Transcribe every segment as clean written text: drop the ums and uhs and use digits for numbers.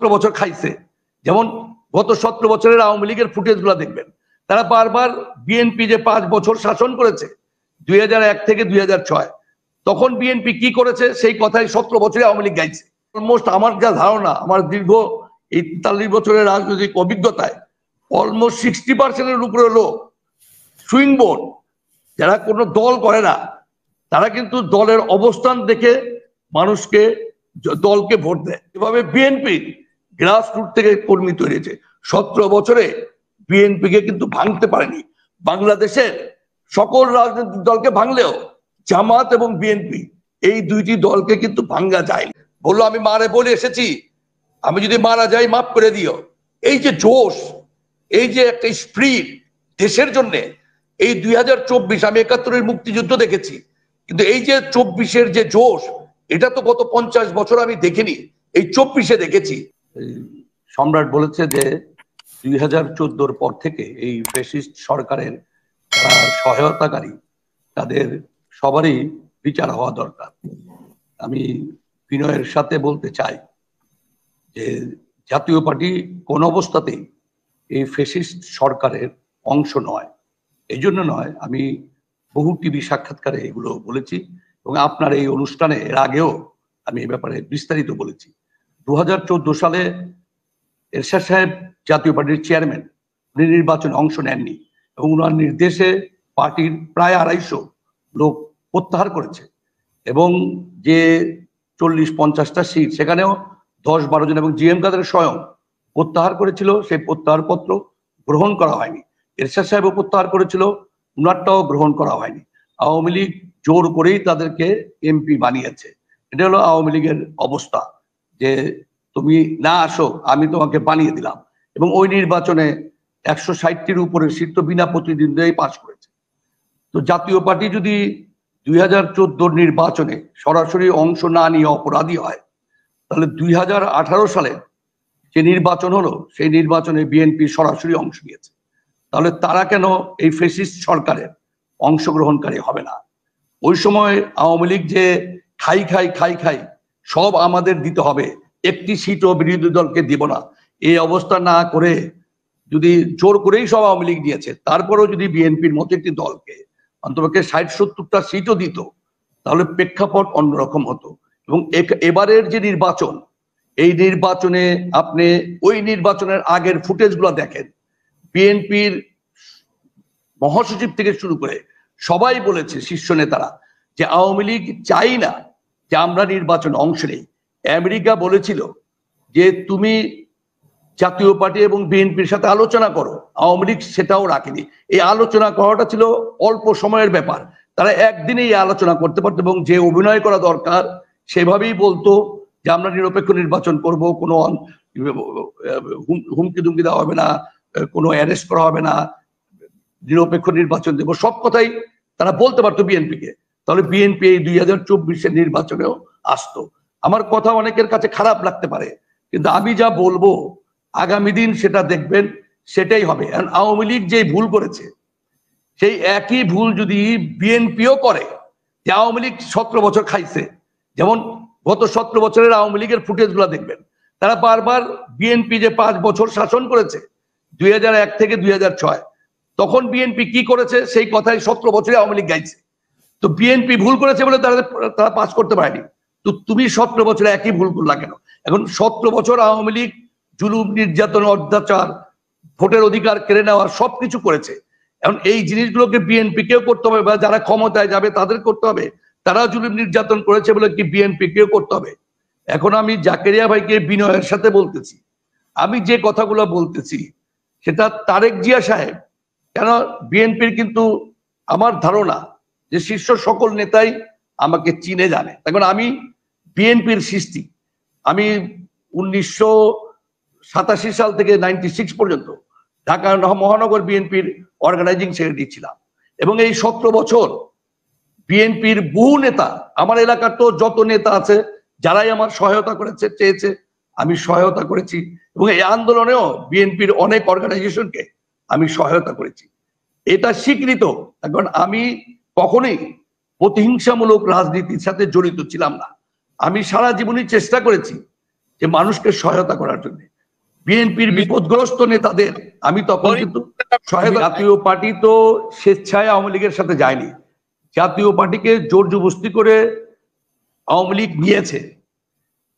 17 বছর খাইছে। যেমন গত 17 বছরের আওয়ামী লীগের ফুটেজ গুলা দেখবেন, তারা বারবার বিএনপি যে 5 বছর শাসন করেছে 2001 থেকে 2006, তখন বিএনপি কি করেছে সেই কথাই 17 বছরে আওয়ামী লীগ গাইছে। অলমোস্ট আমার যা ধারণা, আমার দীর্ঘ এই 43 বছরের রাজনৈতিক অভিজ্ঞতায় অলমোস্ট 60% উপরে লোক সুইং বোর্ড, যারা কোনো দল করে না, তারা কিন্তু দলের অবস্থান দেখে মানুষকে দলকে ভোট দেয়। এভাবে বিএনপি গ্রাসরুট থেকে কর্মী তৈরি হয়েছে। 17 বছরে বিএনপিকে কিন্তু ভাঙতে পারেনি। বাংলাদেশের সকল রাজনৈতিক দলকে ভাঙলেও জামাত এবং বিএনপি এই দুইটি দলকে কিন্তু ভাঙ্গা যায়নি। বললো আমি মারে বলে এসেছি, আমি যদি মারা যাই মাফ করে দিও। এই যে জোশ, এই যে একটা স্পিরিট দেশের জন্য, এই 2024 আমি 71-এর মুক্তিযুদ্ধ দেখেছি, কিন্তু এই যে 24-এর যে জোশ, এটা তো গত 50 বছর আমি দেখিনি, এই 24-এ দেখেছি। সম্রাট বলেছে যে 2014-র পর থেকে এই ফ্যাসিস্ট সরকারের সহায়তাকারী তাদের সবারই বিচার হওয়া দরকার। আমি বিনয়ের সাথে বলতে চাই যে জাতীয় পার্টি কোন অবস্থাতেই এই ফ্যাসিস্ট সরকারের অংশ নয়। এই জন্য নয়, আমি বহু টিভি সাক্ষাৎকারে এগুলো বলেছি এবং আপনার এই অনুষ্ঠানে এর আগেও আমি এই ব্যাপারে বিস্তারিত বলেছি। 2014 সালে এরশাদ সাহেব জাতীয় পার্টির চেয়ারম্যান, উনি নির্বাচনে অংশ নেননি এবং ওনার নির্দেশে পার্টির প্রায় 250 লোক প্রত্যাহার করেছে এবং যে 40-50টা সিট সেখানেও 10-12 জন এবং জিএম কাদের স্বয়ং প্রত্যাহার করেছিল। সেই প্রত্যাহার পত্র গ্রহণ করা হয়নি। এরশাদ সাহেবও প্রত্যাহার করেছিল, উনারটাও গ্রহণ করা হয়নি। আওয়ামী লীগ জোর করেই তাদেরকে এমপি বানিয়েছে। এটা হলো আওয়ামী লীগের অবস্থা, যে তুমি না আসো আমি তোমাকে বানিয়ে দিলাম। এবং ওই নির্বাচনে 160টির উপরে সিট তো বিনা প্রতিদ্বন্দ্বিতায় পাশ করেছে। তো জাতীয় পার্টি যদি 2014 নির্বাচনে সরাসরি অংশ না নিয়ে অপরাধী হয়, তাহলে 2018 সালে যে নির্বাচন হলো সেই নির্বাচনে বিএনপি সরাসরি অংশ নিয়েছে। তাহলে তারা কেন এই ফ্যাসিস্ট সরকারের অংশগ্রহণকারী হবে না? ওই সময় আওয়ামী লীগ যে খাই খাই খাই খাই সব আমাদের দিতে হবে, একটি সিটও বিরোধী দলকে দিব না, এই অবস্থা না করে যদি জোর করেই সব আওয়ামী লীগ দিয়েছে, তারপরেও যদি বিএনপির মতো একটি দলকে অন্তপক্ষে 60-70টা সিটও দিত, তাহলে প্রেক্ষাপট অন্যরকম হতো। এবং এবারের যে নির্বাচন, এই নির্বাচনে আপনি ওই নির্বাচনের আগের ফুটেজগুলো দেখেন, বিএনপির মহাসচিব থেকে শুরু করে সবাই বলেছে, শীর্ষ নেতারা, যে আওয়ামী লীগ চাই না যে আমরা নির্বাচনে অংশ নেই। আমেরিকা বলেছিল যে তুমি জাতীয় পার্টি এবং বিএনপির সাথে আলোচনা করো, আওয়ামী লীগ সেটাও রাখেনি। এই আলোচনা করাটা ছিল অল্প সময়ের ব্যাপার, তারা একদিনেই আলোচনা করতে পারতো এবং যে অভিনয় করা দরকার সেভাবেই বলতো যে আমরা নিরপেক্ষ নির্বাচন করব, কোনো হুমকি দুমকি দেওয়া হবে না, কোনো অ্যারেস্ট করা হবে না, নিরপেক্ষ নির্বাচন দেব, সব কথাই তারা বলতে পারতো বিএনপিকে। তাহলে বিএনপি এই 2024-এর নির্বাচনেও আসতো। আমার কথা অনেকের কাছে খারাপ লাগতে পারে, কিন্তু আমি যা বলবো আগামী দিন সেটা দেখবেন, সেটাই হবে। আওয়ামী লীগ যে ভুল করেছে সেই একই ভুল যদি বিএনপিও করে, যে আওয়ামী লীগ 17 বছর খাইছে, যেমন গত 17 বছরের আওয়ামী লীগের ফুটেজ গুলা দেখবেন, তারা বারবার বিএনপি যে 5 বছর শাসন করেছে 2001 থেকে 2006, তখন বিএনপি কি করেছে সেই কথাই 17 বছরে আওয়ামী লীগ গাইছে। তো বিএনপি ভুল করেছে বলে তারা পাস করতে পারেনি। তো তুমি 17 বছরে একই ভুল করলা কেন? এখন 17 বছর আওয়ামী লীগ জুলুম, নির্যাতন, অত্যাচার, ভোটের অধিকার কেড়ে নেওয়া সবকিছু করেছে। এখন এই জিনিসগুলোকে বিএনপি কেও করতে হবে, বা যারা ক্ষমতায় যাবে তাদের করতে হবে। তারা জুলুম নির্যাতন করেছে বলে কি বিএনপি কেও করতে হবে? এখন আমি জাকেরিয়া ভাইকে বিনয়ের সাথে বলতেছি, আমি যে কথাগুলো বলতেছি সেটা তারেক জিয়া সাহেব, কেন বিএনপির কিন্তু আমার ধারণা যে শীর্ষ সকল নেতাই আমাকে চিনে জানে। এখন আমি বিএনপির সৃষ্টি, আমি 1987 সাল থেকে 96 পর্যন্ত ঢাকা মহানগর বিএনপির অর্গানাইজিং সেক্রেটারি ছিলাম এবং এই 17 বছর বিএনপির বহু নেতা, আমার এলাকার তো যত নেতা আছে যারাই আমার সহায়তা করেছে, চেয়েছে, আমি সহায়তা করেছি এবং এই আন্দোলনেও বিএনপির অনেক অর্গানাইজেশনকে আমি সহায়তা করেছি, এটা স্বীকৃত। এখন আমি কখনোই প্রতিহিংসামূলক রাজনীতির সাথে জড়িত ছিলাম না। আমি সারা জীবনই চেষ্টা করেছি যে মানুষকে সহায়তা করার জন্য। বিএনপির বিপদগ্রস্ত নেতাদের আমি তখন কিন্তু সহায়তা। জাতীয় পার্টি তো স্বেচ্ছায় আওয়ামী লীগের সাথে যায়নি, জাতীয় পার্টিকে জোর জবরদস্তি করে আওয়ামী লীগ নিয়েছে।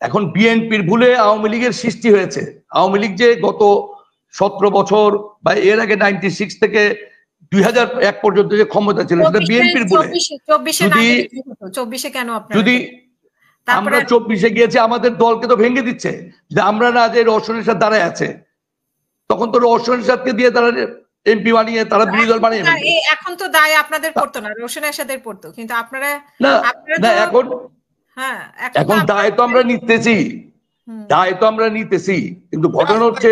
এখন বিএনপির ভুলে আওয়ামী লীগের সৃষ্টি হয়েছে। আওয়ামী লীগ যে গত 17 বছর বা এর আগে 96 থেকে 2001 পর্যন্ত যে ক্ষমতা ছিল সেটা বিএনপির ভুলে। যদি আমরা 24-এ গিয়েছি, আমাদের দলকে তো ভেঙে দিচ্ছে যে আমরা না যে রওশন এরশাদ দাঁড়ায় আছে, তখন তো রওশন এরশাদকে দিয়ে তারা এমপি বানিয়ে তারা বিরোধী দল বানিয়ে। এখন তো দায় আপনাদের পড়তো না, রওশন এরশাদের পড়তো, কিন্তু আপনারা না এখন দায় তো আমরা নিতেছি, দায় তো আমরা নিতেছি, কিন্তু ঘটনা হচ্ছে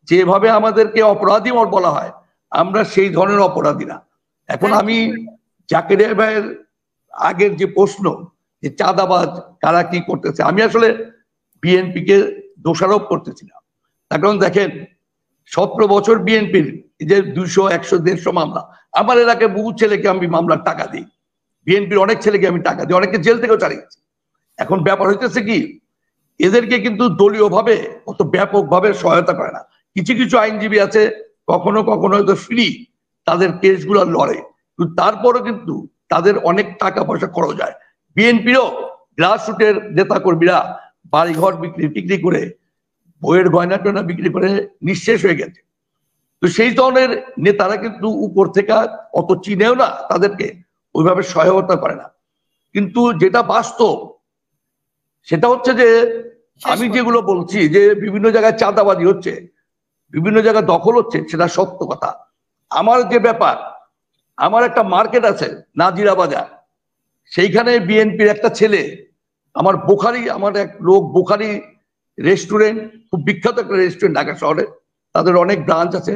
যেভাবে আমাদেরকে অপরাধী বলা হয়, আমরা সেই ধরনের অপরাধী না। এখন আমি জাকির ভাইয়ের আগের যে প্রশ্ন যে চাঁদাবাজ কারা কি করতেছে, আমি আসলে বিএনপি কে দোষারোপ করতেছি না। তার কারণ দেখেন 17 বছর বিএনপির যে 200, 100, 150 মামলা, আমার এলাকায় বহু ছেলেকে আমি মামলার টাকা দিই, বিএনপির অনেক ছেলেকে আমি টাকা দিই, অনেকে জেল থেকেও চালিয়েছি। এখন ব্যাপার হইতেছে কি, এদেরকে কিন্তু দলীয় ভাবে অত ব্যাপক ভাবে সহায়তা করে না। কিছু কিছু আইনজীবী আছে কখনো কখনো হয়তো ফ্রি তাদের কেসগুলো লড়ে, কিন্তু তারপরও কিন্তু তাদের অনেক টাকা পয়সা খরচ হয়। বিএনপিরও গ্রাসরুটের নেতা কর্মীরা বাড়িঘর বিক্রি করে, বইয়ের গয়না টয়না বিক্রি করে নিঃশেষ হয়ে গেছে। তো সেই ধরনের নেতারা কিন্তু উপর থেকে অত চিনেও না, তাদেরকে ওইভাবে সহায়তা করে না। কিন্তু যেটা বাস্তব সেটা হচ্ছে যে আমি যেগুলো বলছি যে বিভিন্ন জায়গায় চাঁদাবাজি হচ্ছে, বিভিন্ন জায়গায় দখল হচ্ছে, সেটা সত্য কথা। আমার যে ব্যাপার, আমার একটা মার্কেট আছে নাজিরা বাজার, সেইখানে বিএনপির একটা ছেলে, আমার এক লোক বোখারি রেস্টুরেন্ট, খুব বিখ্যাত একটা রেস্টুরেন্ট ঢাকা শহরে, তাদের অনেক ব্রাঞ্চ আছে,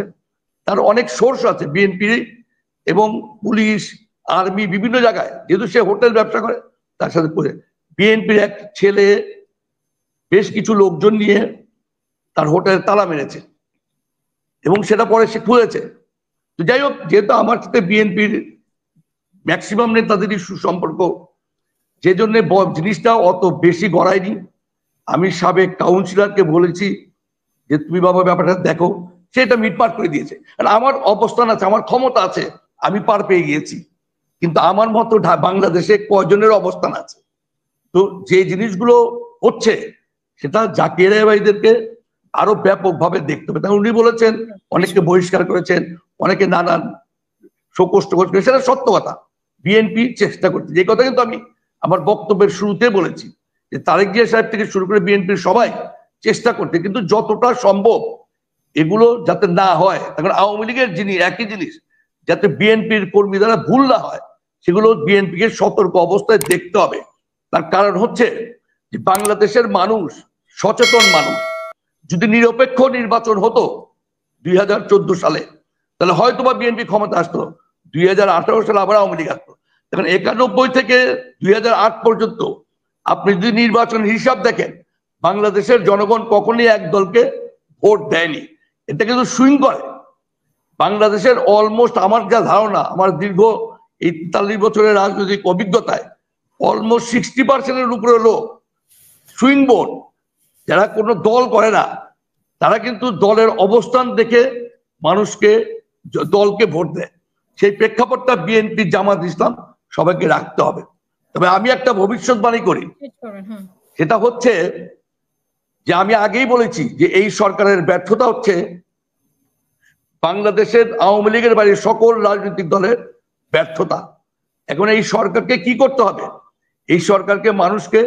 তার অনেক সোর্স আছে বিএনপির এবং পুলিশ আর্মি বিভিন্ন জায়গায়, যেহেতু সে হোটেল ব্যবসা করে তার সাথে বিএনপির এক ছেলে বেশ কিছু লোকজন নিয়ে তার হোটেলে তালা মেরেছে এবং সেটা পরে সে খুলেছে। তো যাই হোক, যেহেতু আমার সাথে বিএনপির ম্যাক্সিমাম নেতাদেরই সুসম্পর্ক, যে জন্য জিনিসটা অত বেশি গড়ায়নি। আমি সাবেক কাউন্সিলরকে বলেছি যে তুমি বাবা ব্যাপারটা দেখো, সেটা মিটমাট করে দিয়েছে। আমার অবস্থান আছে, আমার ক্ষমতা আছে, আমি পার পেয়ে গিয়েছি, কিন্তু আমার মতো বাংলাদেশে কয়জনের অবস্থান আছে? তো যে জিনিসগুলো হচ্ছে সেটা জাকির ভাইদেরকে আরো ব্যাপকভাবে দেখতে হবে। উনি বলেছেন অনেককে বহিষ্কার করেছেন, অনেকে নানান শোকষ্ট করছেন, সেটা সত্য কথা। বিএনপি চেষ্টা করছে, যে কথা কিন্তু আমি আমার বক্তব্যের শুরুতে বলেছি যে তারেক জিয়া সাহেব থেকে শুরু করে বিএনপির সবাই চেষ্টা করতে, কিন্তু যতটা সম্ভব এগুলো যাতে না হয়, তখন আওয়ামী লীগের একই জিনিস যাতে বিএনপির কর্মী দ্বারা ভুল না হয়, সেগুলো বিএনপিকে সতর্ক অবস্থায় দেখতে হবে। তার কারণ হচ্ছে যে বাংলাদেশের মানুষ সচেতন মানুষ। যদি নিরপেক্ষ নির্বাচন হতো 2014 সালে, তাহলে হয়তো বা বিএনপি ক্ষমতা আসতো, 2018 সালে আবার আওয়ামী লীগ আসতো। এখন 91 থেকে 2008 পর্যন্ত আপনি যদি নির্বাচনের হিসাব দেখেন, বাংলাদেশের জনগণ কখনই এক দলকে ভোট দেয়নি। এটা কিন্তু সুইং করে। বাংলাদেশের অলমোস্ট, আমার যা ধারণা, আমার দীর্ঘ এই 43 বছরের রাজনৈতিক অভিজ্ঞতায়, অলমোস্ট 60% উপরে লোক সুইং ভোট, যারা কোনো দল করে না, তারা কিন্তু দলের অবস্থান দেখে মানুষকে দলকে ভোট দেয়। সেই প্রেক্ষাপটটা বিএনপি, জামাত ইসলাম সবাইকে রাখতে হবে। তবে আমি একটা ভবিষ্যৎবাণী করি, সেটা হচ্ছে যে আমি আগেই বলেছি যে এই সরকারের ব্যর্থতা হচ্ছে বাংলাদেশের আওয়ামী লীগের বাইরে সকল রাজনৈতিক দলের ব্যর্থতা। এখন এই সরকারকে কি করতে হবে? এই সরকারকে মানুষকে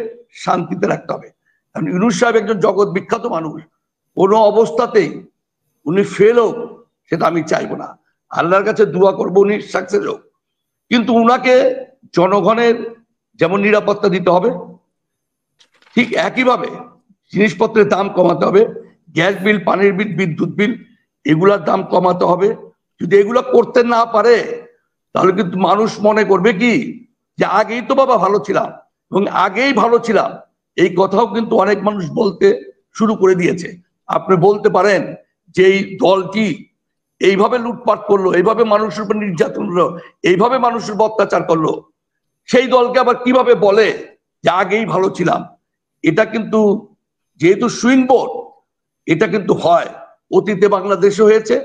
শান্তিতে রাখতে হবে। কারণ ইউনূস সাহেব একজন জগৎ বিখ্যাত মানুষ, কোনো অবস্থাতেই উনি ফেল হোক সেটা আমি চাইবো না। আল্লাহর কাছে দোয়া করবো উনি সাকসেস হোক, কিন্তু উনাকে জনগণের যেমন নিরাপত্তা দিতে হবে, ঠিক একইভাবে জিনিসপত্রের দাম কমাতে হবে। গ্যাস বিল, পানির বিল, বিদ্যুৎ বিল, এগুলার দাম কমাতে হবে। যদি এগুলো করতে না পারে, তাহলে কিন্তু মানুষ মনে করবে কি যে আগেই তো বাবা ভালো ছিলাম, এবং আগেই ভালো ছিলাম এই কথাও কিন্তু অনেক মানুষ বলতে শুরু করে দিয়েছে। আপনি বলতে পারেন যে এই দলটি এইভাবে লুটপাট করলো, এইভাবে মানুষের উপর নির্যাতন করলো, এইভাবে মানুষের উপর অত্যাচার করলো, সেই দলকে আবার কিভাবে বলে যে আগেই ভালো ছিলাম? এটা কিন্তু যেহেতু সুইং ভোট, এটা কিন্তু হয়, অতীতে বাংলাদেশে হয়েছে,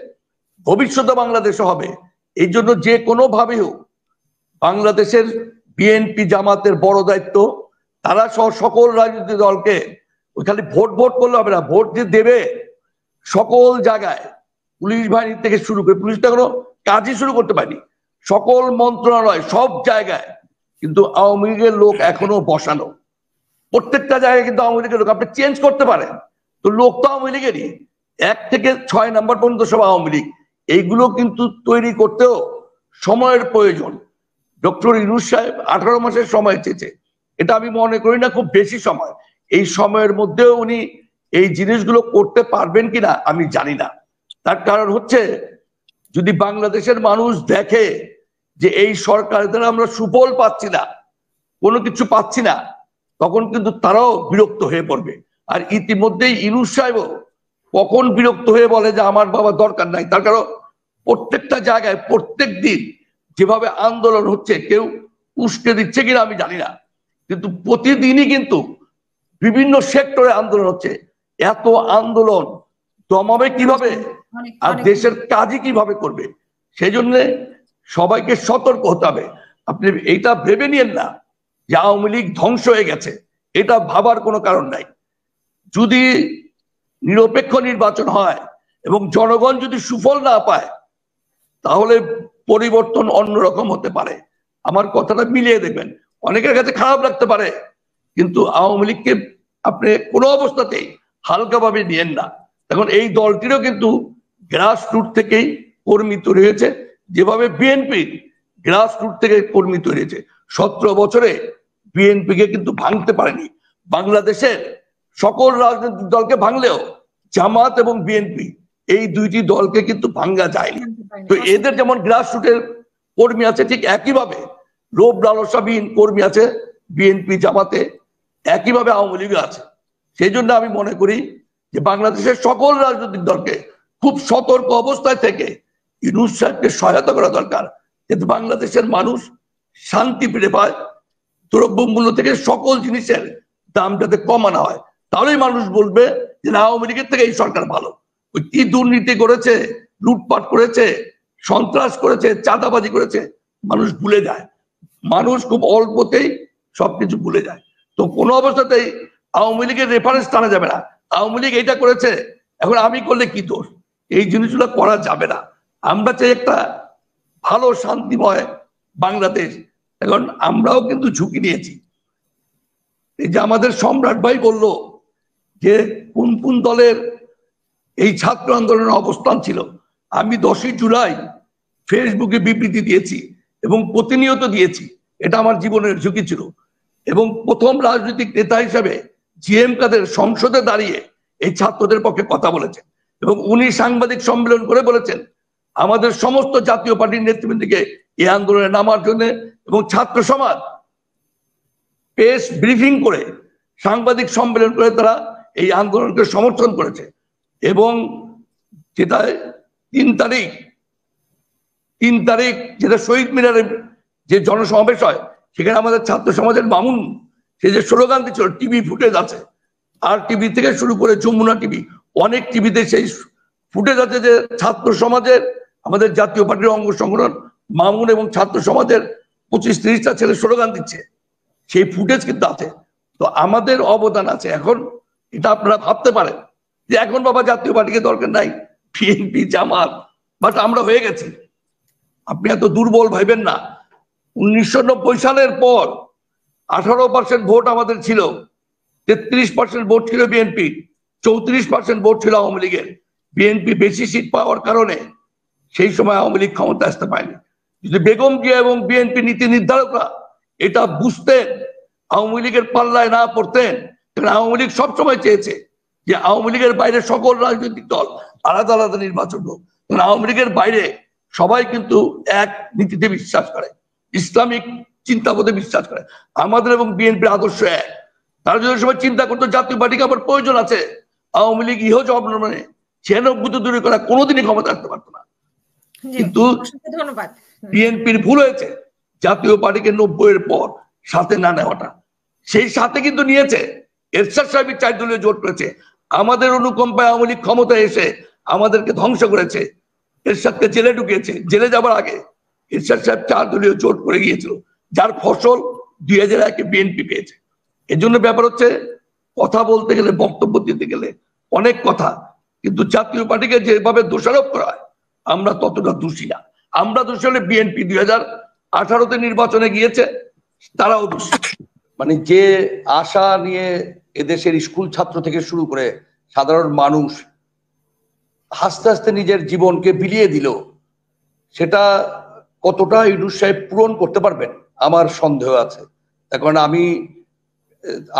ভবিষ্যতে বাংলাদেশে হবে। এই জন্য যে কোনো ভাবে হোক বাংলাদেশের বিএনপি জামাতের বড় দায়িত্ব, তারা সহ সকল রাজনৈতিক দলকে ওই খালি ভোট ভোট করলে হবে না, ভোট যে দেবে সকল জায়গায়, পুলিশ বাহিনী থেকে শুরু করে, পুলিশটা কোনো কাজই শুরু করতে পারেনি, সকল মন্ত্রণালয় সব জায়গায় কিন্তু আওয়ামী লীগের লোক এখনো বসানো, প্রত্যেকটা জায়গায় কিন্তু আওয়ামী লীগের লোক। আপনি চেঞ্জ করতে পারেন, তো লোক তো আওয়ামী লীগেরই, 1 থেকে 6 নাম্বার পর্যন্ত সব আওয়ামী লীগ। এইগুলো কিন্তু তৈরি করতেও সময়ের প্রয়োজন। ডক্টর ইউনূস সাহেব 18 মাসের সময় চেয়েছে, এটা আমি মনে করি না খুব বেশি সময়। এই সময়ের মধ্যেও উনি এই জিনিসগুলো করতে পারবেন কিনা আমি জানি না। তার কারণ হচ্ছে, যদি বাংলাদেশের মানুষ দেখে যে এই সরকারের দ্বারা আমরা সুফল পাচ্ছি না, কোনো কিছু পাচ্ছি না, তখন কিন্তু তারাও বিরক্ত হয়ে পড়বে। আর ইতিমধ্যেই ইউনূস সাহেবও কখন বিরক্ত হয়ে বলে যে আমার বাবা দরকার নাই। তার কারণ প্রত্যেকটা জায়গায় প্রত্যেক দিন যেভাবে আন্দোলন হচ্ছে, কেউ উস্কে দিচ্ছে কিনা আমি জানি না, কিন্তু প্রতিদিনই কিন্তু বিভিন্ন সেক্টরে আন্দোলন হচ্ছে। এত আন্দোলন দমাবে কিভাবে আর দেশের কাজই কিভাবে করবে? সেই জন্য সবাইকে সতর্ক হতে হবে। আপনি এইটা ভেবে নিয়েন না যে আওয়ামী লীগ ধ্বংস হয়ে গেছে, এটা ভাবার কোনো কারণ নাই। যদি নিরপেক্ষ নির্বাচন হয় এবং জনগণ যদি সুফল না পায়, তাহলে পরিবর্তন অন্যরকম হতে পারে। আমার কথাটা মিলিয়ে দেখবেন, অনেকের কাছে খারাপ লাগতে পারে, কিন্তু আওয়ামী লীগকে আপনি কোনো অবস্থাতেই হালকাভাবে নিয়েন না। এখন এই দলটিরও কিন্তু গ্রাসরুট থেকেই কর্মী তৈরি হয়েছে, যেভাবে বিএনপি গ্রাসরুট থেকে কর্মী তৈরি হয়েছে। 17 বছরে বিএনপিকে কিন্তু ভাঙতে পারেনি। বাংলাদেশের সকল রাজনৈতিক দলকে ভাঙলেও জামাত এবং বিএনপি এই দুইটি দলকে কিন্তু ভাঙ্গা যায়নি। তো এদের যেমন গ্রাসরুটের কর্মী আছে, ঠিক একইভাবে লোভ লালসাবিহীন কর্মী আছে বিএনপি জামাতে, একইভাবে আওয়ামী লীগ আছে। সেই জন্য আমি মনে করি যে বাংলাদেশের সকল রাজনৈতিক দলকে খুব সতর্ক অবস্থায় থেকে ইউনূস সাহেবকে সহায়তা করা দরকার, যাতে বাংলাদেশের মানুষ শান্তি ফিরে পায়, দ্রব্যমূল্য থেকে সকল জিনিসের দাম যাতে কমানো হয়। তাহলেই মানুষ বলবে যে আওয়ামী লীগের থেকে এই সরকার ভালো। ওই কি দুর্নীতি করেছে, লুটপাট করেছে, সন্ত্রাস করেছে, চাঁদাবাজি করেছে, মানুষ ভুলে যায়। মানুষ খুব অল্পতেই সবকিছু ভুলে যায়। তো কোনো অবস্থাতেই আওয়ামী লীগের রেফারেন্স টানা যাবে না। আওয়ামী লীগ এটা করেছে, এখন আমি করলে কি দোষ? এই জিনিসগুলো করা যাবে না। আমরা চাই একটা ভালো শান্তিময় বাংলাদেশ। এখন আমরাও কিন্তু ঝুঁকি নিয়েছি। এই যে আমাদের সম্রাট ভাই বলল যে কোন কোন দলের এই ছাত্র আন্দোলনের অবস্থান ছিল, আমি 10ই জুলাই ফেসবুকে বিবৃতি দিয়েছি এবং প্রতিনিয়ত দিয়েছি। এটা আমার জীবনের ঝুঁকি ছিল। এবং প্রথম রাজনৈতিক নেতা হিসেবে জিএম কাদের সংসদে দাঁড়িয়ে এই ছাত্রদের পক্ষে কথা বলেছেন এবং উনি সাংবাদিক সম্মেলন করে বলেছেন আমাদের সমস্ত জাতীয় পার্টির নেতৃবৃন্দকে এই আন্দোলনে নামার জন্য, এবং ছাত্র সমাজ প্রেস ব্রিফিং করে সাংবাদিক সম্মেলন করে তারা এই আন্দোলনকে সমর্থন করেছে। এবং যেটা 3 তারিখ যেটা শহীদ মিনারে যে জনসমাবেশ হয়, সেখানে আমাদের ছাত্র সমাজের মামুন সে যে স্লোগান দিচ্ছিল, টিভি ফুটেজ আছে, আর টিভি থেকে শুরু করে যমুনা টিভি, অনেক টিভিতে সেই ফুটেজ আছে যে ছাত্র সমাজের, আমাদের জাতীয় পার্টির অঙ্গ সংগঠন মামুন এবং ছাত্র সমাজের 25-30টা ছেলে স্লোগান দিচ্ছে, সেই ফুটেজ কিন্তু আছে। তো আমাদের অবদান আছে। এখন এটা আপনারা ভাবতে পারেন যে এখন বাবা জাতীয় পার্টিকে দরকার নাই, বিএনপি জামাত, বাট আমরা হয়ে গেছি। আপনি এত দুর্বল ভাইবেন না। 1990 সালের পর 18% ভোট আমাদের ছিল, 33% ভোট ছিল বিএনপি, 34% ভোট ছিল আওয়ামী লীগের। বিএনপি বেশি সিট পাওয়ার কারণে সেই সময় আওয়ামী লীগ ক্ষমতা আসতে পারেনি। যদি বেগম জিয়া এবং বিএনপি নীতি নির্ধারকরা এটা বুঝতেন, আওয়ামী লীগের পাল্লায় না পড়তেন, কারণ আওয়ামী লীগ সবসময় চেয়েছে যে আওয়ামী লীগের বাইরে সকল রাজনৈতিক দল আলাদা আলাদা নির্বাচন হোক। কারণ আওয়ামী লীগের বাইরে সবাই কিন্তু এক নীতিতে বিশ্বাস করে, ইসলামিক চিন্তাবোধে বিশ্বাস করে। আমাদের এবং বিএনপির আদর্শ এক। তারা যদি সময় চিন্তা করতো জাতীয় পার্টিকে আমার প্রয়োজন আছে, আওয়ামী লীগ ইহ জব মানে 96 দূরে করা কোনোদিনই ক্ষমতা আসতে পারতো না। কিন্তু ধন্যবাদ, বিএনপির ভুল হয়েছে জাতীয় পার্টিকে 90 এর পর সাথে না নেওয়াটা। সেই সাথে কিন্তু নিয়েছে, এরশাদ সাহেব 4 দলীয় জোট করেছে, আমাদের অনুকম্পায় আওয়ামী লীগ ক্ষমতায় এসে আমাদেরকে ধ্বংস করেছে, এরশাদকে জেলে ঢুকিয়েছে। জেলে যাবার আগে এরশাদ সাহেব 4 দলীয় জোট করে গিয়েছিল, যার ফসল 2001-এ বিএনপি পেয়েছে। এর জন্য ব্যাপার হচ্ছে, কথা বলতে গেলে, বক্তব্য দিতে গেলে অনেক কথা, কিন্তু জাতীয় পার্টিকে যেভাবে দোষারোপ করা হয় আমরা ততটা দোষী না। আমরা দোষী হলে বিএনপি 2018-তে নির্বাচনে গিয়েছে, তারাও দোষী। মানে যে আশা নিয়ে এদেশের স্কুল ছাত্র থেকে শুরু করে সাধারণ মানুষ হাসতে হাসতে নিজের জীবনকে বিলিয়ে দিল, সেটা কতটা ইউনূস সাহেব পূরণ করতে পারবেন আমার সন্দেহ আছে। তার কারণ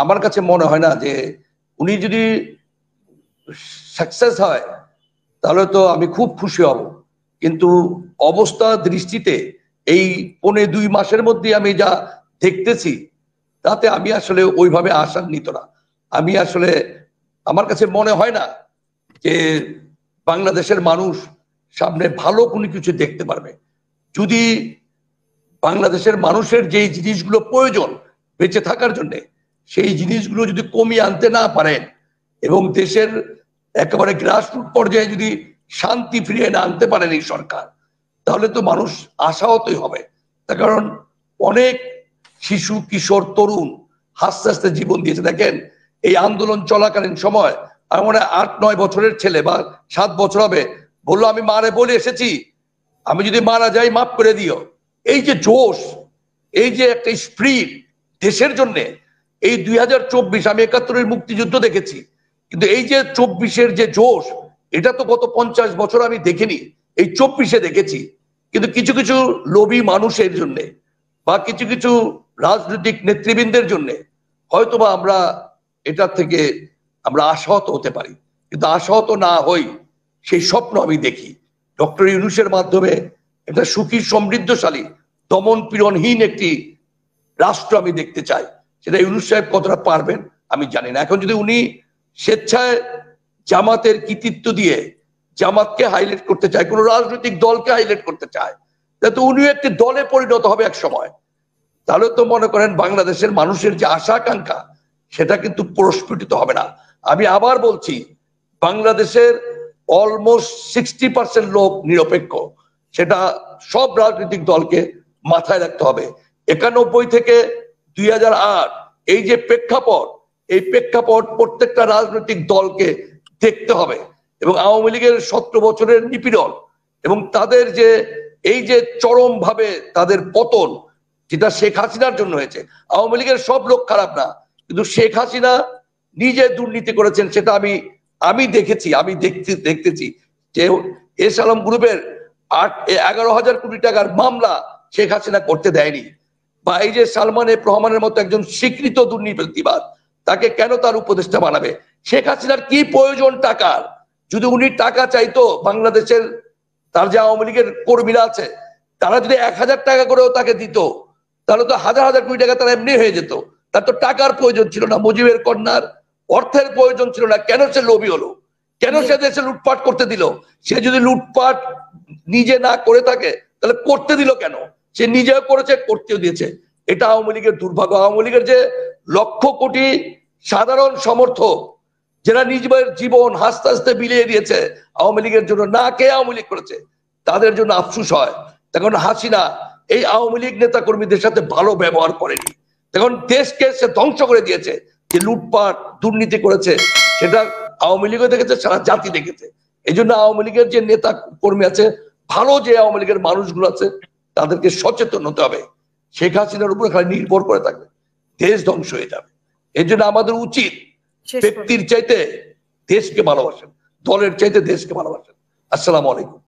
আমার কাছে মনে হয় না যে উনি যদি সাকসেস হয় তাহলে তো আমি খুব খুশি হব, কিন্তু অবস্থা দৃষ্টিতে এই 1.5-2 মাসের মধ্যে আমি যা দেখতেছি তাতে আমি আসলে ওইভাবে আশান্বিত না। আমি আসলে, আমার কাছে মনে হয় না যে বাংলাদেশের মানুষ সামনে ভালো কোনো কিছু দেখতে পারবে। যদি বাংলাদেশের মানুষের যেই জিনিসগুলো প্রয়োজন বেঁচে থাকার জন্য, সেই জিনিসগুলো যদি কমিয়ে আনতে না পারেন এবং দেশের একেবারে গ্রাসরুট পর্যায়ে যদি শান্তি ফিরিয়ে না আনতে পারেন এই সরকার, তাহলে তো মানুষ আশাহতই হবে। তার কারণ অনেক শিশু, কিশোর, তরুণ হাসতে হাসতে জীবন দিয়েছে। দেখেন, এই আন্দোলন চলাকালীন সময় আমার মনে হয় 8-9 বছরের ছেলে বা 7 বছর হবে, বললো আমি মারে বলে এসেছি, আমি যদি মারা যাই মাফ করে দিও। এই যে জোশ, এই যে একটা স্পিরিট দেশের জন্য, এই 2024, আমি 71-এর মুক্তিযুদ্ধ দেখেছি, কিন্তু এই যে 24-এর যে জোশ, এটা তো গত 50 বছর আমি দেখিনি, এই 24-এ দেখেছি। কিন্তু কিছু কিছু লোভী মানুষের জন্য বা কিছু কিছু রাজনৈতিক নেতৃবৃন্দের জন্য হয়তোবা আমরা এটার থেকে আমরা আশাহত হতে পারি, কিন্তু আশাহত না হই সেই স্বপ্ন আমি দেখি ডক্টর ইউনূসের মাধ্যমে একটা সুখী, সমৃদ্ধশালী, দমন পীড়নহীন একটি রাষ্ট্র আমি দেখতে চাই। সেটা ইউনূস সাহেব কতটা পারবেন আমি জানি না। এখন যদি উনি স্বেচ্ছায় জামাতের কৃতিত্ব দিয়ে জামাতকে হাইলাইট করতে চায়, কোন রাজনৈতিক দলকে হাইলাইট করতে চায়, তাহলে উনিও একটি দলে পরিণত হবে এক সময়। তাহলে তো মনে করেন বাংলাদেশের মানুষের যে আশা আকাঙ্ক্ষা সেটা কিন্তু প্রস্ফুটিত হবে না। আমি আবার বলছি, বাংলাদেশের অলমোস্ট 60% লোক নিরপেক্ষ, সেটা সব রাজনৈতিক দলকে মাথায় রাখতে হবে। 91 থেকে 2008 এই যে প্রেক্ষাপট, এই প্রেক্ষাপট প্রত্যেকটা রাজনৈতিক দলকে দেখতে হবে। এবং আওয়ামী লীগের 17 বছরের নিপীড়ন এবং তাদের যে এই যে চরম ভাবে তাদের পতন, যেটা শেখ হাসিনার জন্য হয়েছে। আওয়ামী লীগের সব লোক খারাপ না, কিন্তু শেখ হাসিনা নিজে দুর্নীতি করেছেন, সেটা আমি দেখেছি, আমি দেখতেছি যে এস আলম গ্রুপের 11,000 কোটি টাকার মামলা শেখ হাসিনা করতে দেয়নি। বা এই যে সালমান এফ রহমানের মতো একজন স্বীকৃত দুর্নীতিবাদ, তাকে কেন তার উপদেষ্টা বানাবে? শেখ হাসিনার কি প্রয়োজন টাকার? যদি উনি টাকা চাইতো, বাংলাদেশের তার যে আওয়ামী লীগের কর্মীরা আছে তারা যদি 1000 টাকা করেও তাকে দিত, তাহলে তো হাজার হাজার কোটি টাকা তারা এমনি হয়ে যেত। তার তো টাকার প্রয়োজন ছিল না, মুজিবের কন্যার অর্থের প্রয়োজন ছিল না। কেন সে লোভী হলো? কেন সে দেশে লুটপাট করতে দিল? সে যদি লুটপাট নিজে না করে থাকে তাহলে করতে দিল কেন? সে নিজেও করেছে, করতেও দিয়েছে। এটা আওয়ামী লীগের দুর্ভাগ্য। আওয়ামী লীগের যে লক্ষ কোটি সাধারণ সমর্থক, যারা নিজের জীবন হাসতে হাসতে বিলিয়ে দিয়েছে আওয়ামী লীগের জন্য, না কে আওয়ামী লীগ করেছে, তাদের জন্য আফসোস হয়। তখন হাসিনা এই আওয়ামী লীগ নেতা কর্মীদের সাথে ভালো ব্যবহার করেনি, তখন দেশকে সে ধ্বংস করে দিয়েছে। যে লুটপাট দুর্নীতি করেছে সেটা আওয়ামী লীগও দেখেছে, সারা জাতি দেখেছে। এই জন্য আওয়ামী লীগের যে নেতা কর্মী আছে, ভালো যে আওয়ামী লীগের মানুষগুলো আছে, তাদেরকে সচেতন হতে হবে। শেখ হাসিনার উপরে খালি নির্ভর করে থাকবে, দেশ ধ্বংস হয়ে যাবে। এই জন্য আমাদের উচিত ব্যক্তির চাইতে দেশকে ভালোবাসেন, দলের চাইতে দেশকে ভালোবাসেন। আসসালামু আলাইকুম।